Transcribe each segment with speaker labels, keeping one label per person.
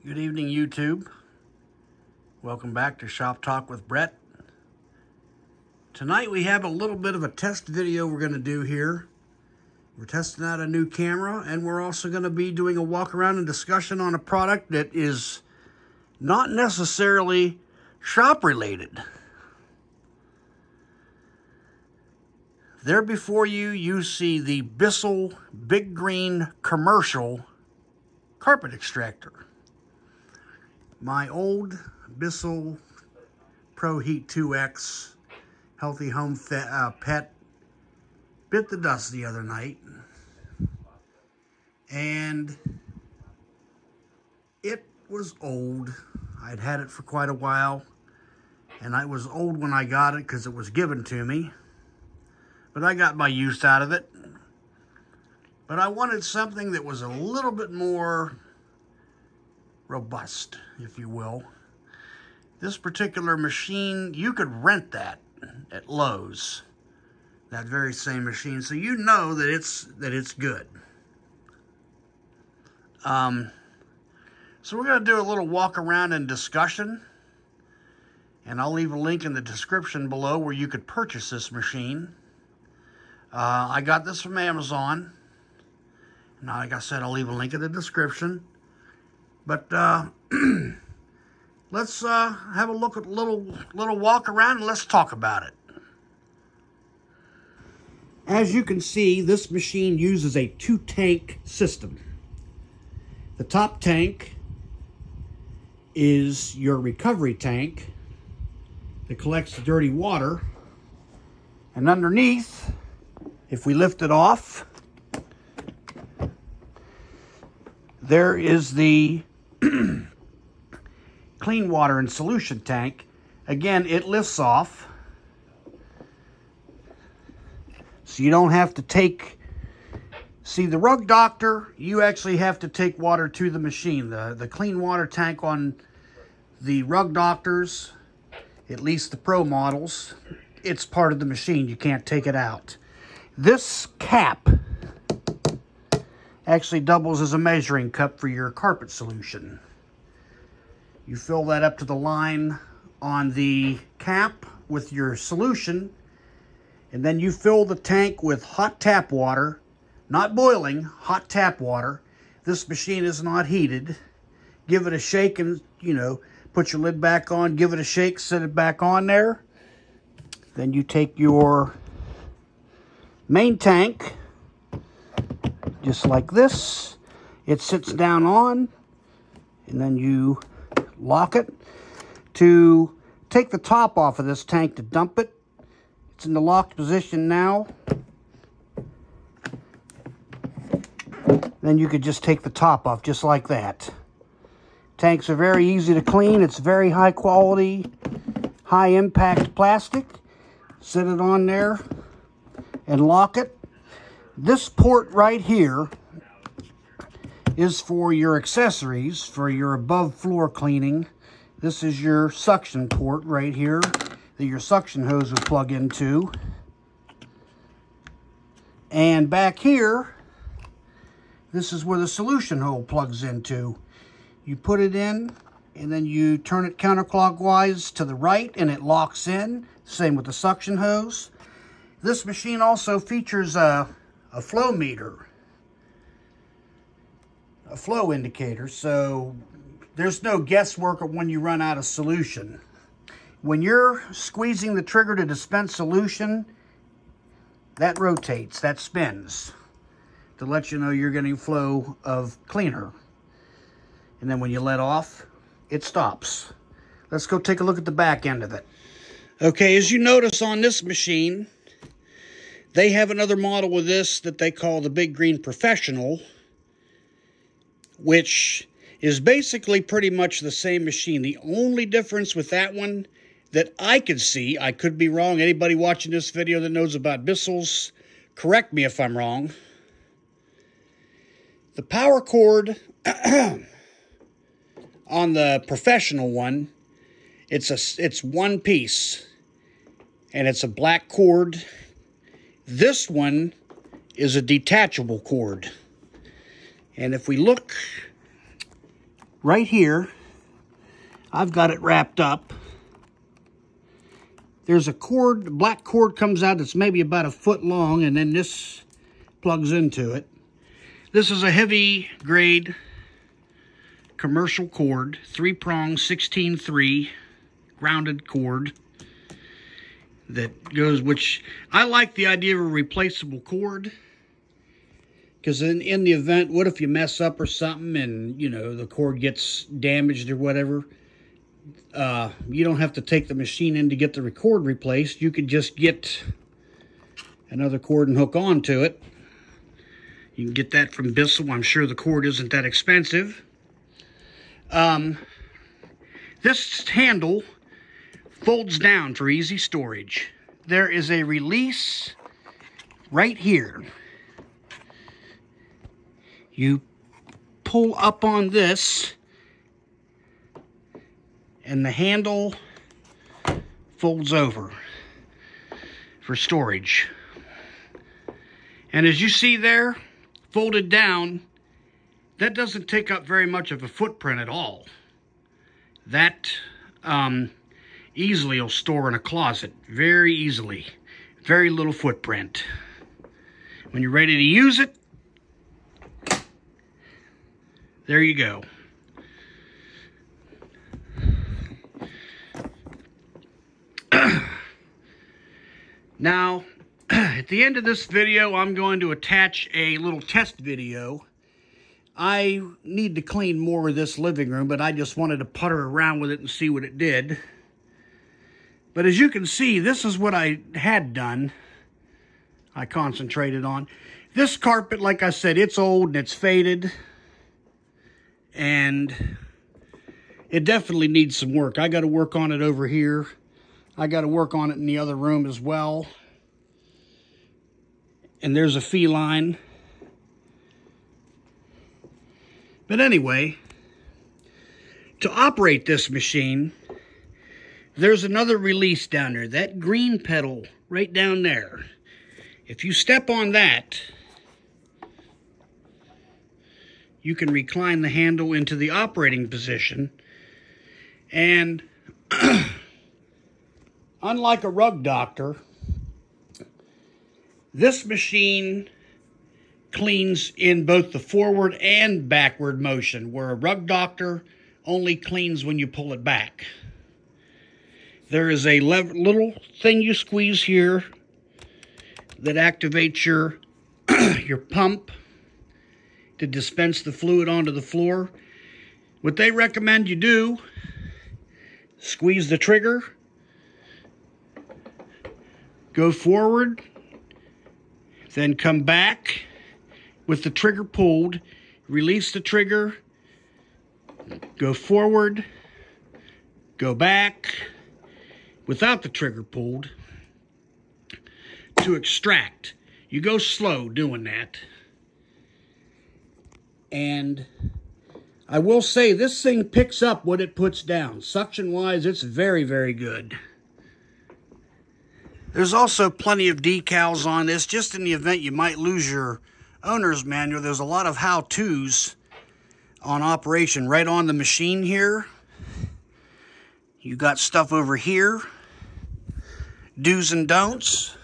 Speaker 1: Good evening, YouTube. Welcome back to Shop Talk with Brett. Tonight we have a little bit of a test video we're going to do here. We're testing out a new camera, and we're also going to be doing a walk around and discussion on a product that is not necessarily shop related. There before you, you see the Bissell BigGreen commercial carpet extractor. My old Bissell Pro Heat 2X Healthy Home Pet bit the dust the other night, and it was old. I'd had it for quite a while, and I was old when I got it because it was given to me, but I got my use out of it. But I wanted something that was a little bit more robust, if you will. This particular machine, you could rent that at Lowe's, that very same machine, so you know that it's good. So we're going to do a little walk around and discussion, and I'll leave a link in the description below where you could purchase this machine. I got this from Amazon. Now, like I said, I'll leave a link in the description. But let's have a look at a little walk around, and let's talk about it. As you can see, this machine uses a 2-tank system. The top tank is your recovery tank that collects the dirty water. And underneath, if we lift it off, there is the clean water and solution tank. Again, it lifts off, so you don't have to take... See, the Rug Doctor, you actually have to take water to the machine. The clean water tank on the Rug Doctors, at least the Pro models, it's part of the machine. You can't take it out. This cap actually doubles as a measuring cup for your carpet solution. You fill that up to the line on the cap with your solution, and then you fill the tank with hot tap water, not boiling, hot tap water. This machine is not heated. Give it a shake and, put your lid back on, give it a shake, set it back on there. Then you take your main tank, just like this. It sits down on, and then you lock it. To take the top off of this tank to dump it, it's in the locked position now. Then you could just take the top off just like that. Tanks are very easy to clean. It's very high quality, high impact plastic. Set it on there and lock it. This port right here is for your accessories, for your above floor cleaning. This is your suction port right here that your suction hose would plug into. And back here, this is where the solution hole plugs into. You put it in, and then you turn it counterclockwise to the right, and it locks in. Same with the suction hose. This machine also features a flow meter, a flow indicator, so there's no guesswork of when you run out of solution. When you're squeezing the trigger to dispense solution, that rotates, that spins, to let you know you're getting flow of cleaner. And then when you let off, it stops. Let's go take a look at the back end of it. Okay, as you notice on this machine, they have another model with this that they call the BigGreen Professional, which is basically pretty much the same machine. The only difference with that one that I could see, I could be wrong, anybody watching this video that knows about Bissell's, correct me if I'm wrong. The power cord on the Professional one, it's one piece, and it's a black cord. This one is a detachable cord. And if we look right here, I've got it wrapped up. There's a cord, the black cord comes out that's maybe about 1 foot long, and then this plugs into it. This is a heavy grade commercial cord, 3-prong 16-3 grounded cord that goes, which I like the idea of a replaceable cord, because in the event, what if you mess up or something and, you know, the cord gets damaged or whatever, you don't have to take the machine in to get the cord replaced. You could just get another cord and hook onto it. You can get that from Bissell. I'm sure the cord isn't that expensive. This handle folds down for easy storage. There is a release right here. You pull up on this, and the handle folds over for storage. And as you see there, folded down, that doesn't take up very much of a footprint at all. That easily will store in a closet, very easily. Very little footprint. When you're ready to use it, there you go. Now, at the end of this video, I'm going to attach a little test video. I need to clean more of this living room, but I just wanted to putter around with it and see what it did. But as you can see, this is what I had done. I concentrated on. This carpet, like I said, it's old and it's faded. And it definitely needs some work. I got to work on it over here. I got to work on it in the other room as well. And there's a feline. But anyway, to operate this machine, there's another release down there. That green pedal right down there. If you step on that, you can recline the handle into the operating position. And unlike a rug doctor, this machine cleans in both the forward and backward motion, where a rug doctor only cleans when you pull it back. There is a little thing you squeeze here that activates your, your pump to dispense the fluid onto the floor. What they recommend you do, squeeze the trigger, go forward, then come back with the trigger pulled, release the trigger, go forward, go back without the trigger pulled to extract. You go slow doing that. And I will say this thing picks up what it puts down. Suction-wise, it's very, very good. There's also plenty of decals on this, just in the event you might lose your owner's manual. There's a lot of how-tos on operation right on the machine here. You got stuff over here, do's and don'ts.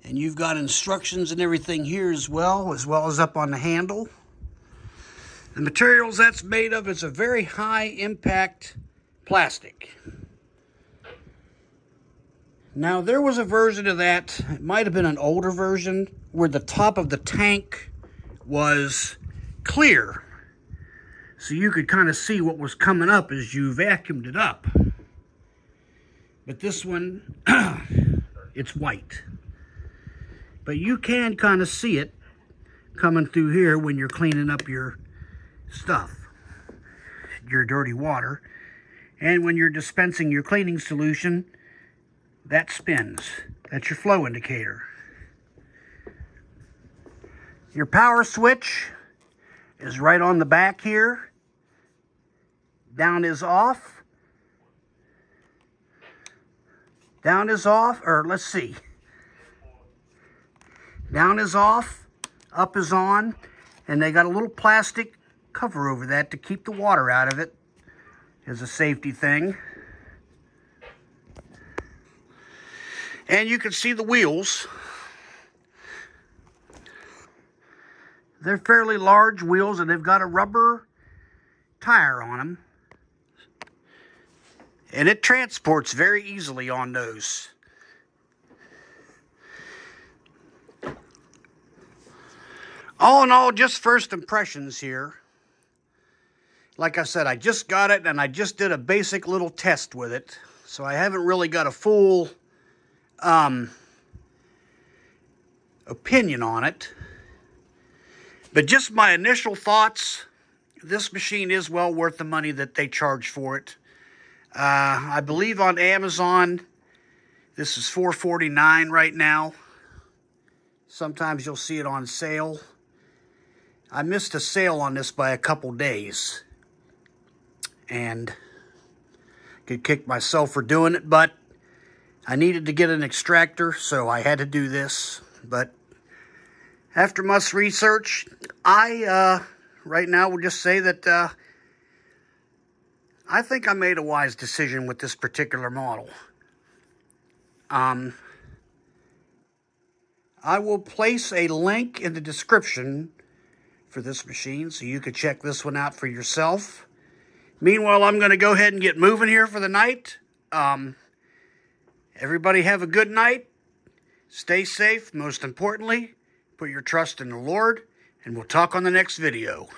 Speaker 1: And you've got instructions and everything here as well as up on the handle. The materials that's made of is a very high impact plastic. Now, there was a version of that, it might have been an older version, where the top of the tank was clear. So you could kind of see what was coming up as you vacuumed it up. But this one, it's white. But you can kind of see it coming through here when you're cleaning up your stuff, your dirty water. And when you're dispensing your cleaning solution, that spins. That's your flow indicator. Your power switch is right on the back here. Down is off. Down is off, or let's see. Down is off, up is on. And they got a little plastic cover over that to keep the water out of it as a safety thing. And you can see the wheels. They're fairly large wheels, and they've got a rubber tire on them. And it transports very easily on those. All in all, just first impressions here. Like I said, I just got it, and I just did a basic little test with it. So I haven't really got a full opinion on it. But just my initial thoughts, this machine is well worth the money that they charge for it. I believe on Amazon, this is $4.49 right now. Sometimes you'll see it on sale. I missed a sale on this by a couple days. And could kick myself for doing it, but I needed to get an extractor, so I had to do this. But after much research, I right now will just say that I think I made a wise decision with this particular model. I will place a link in the description for this machine so you can check this one out for yourself. Meanwhile, I'm going to go ahead and get moving here for the night. Everybody have a good night. Stay safe. Most importantly, put your trust in the Lord, and we'll talk on the next video.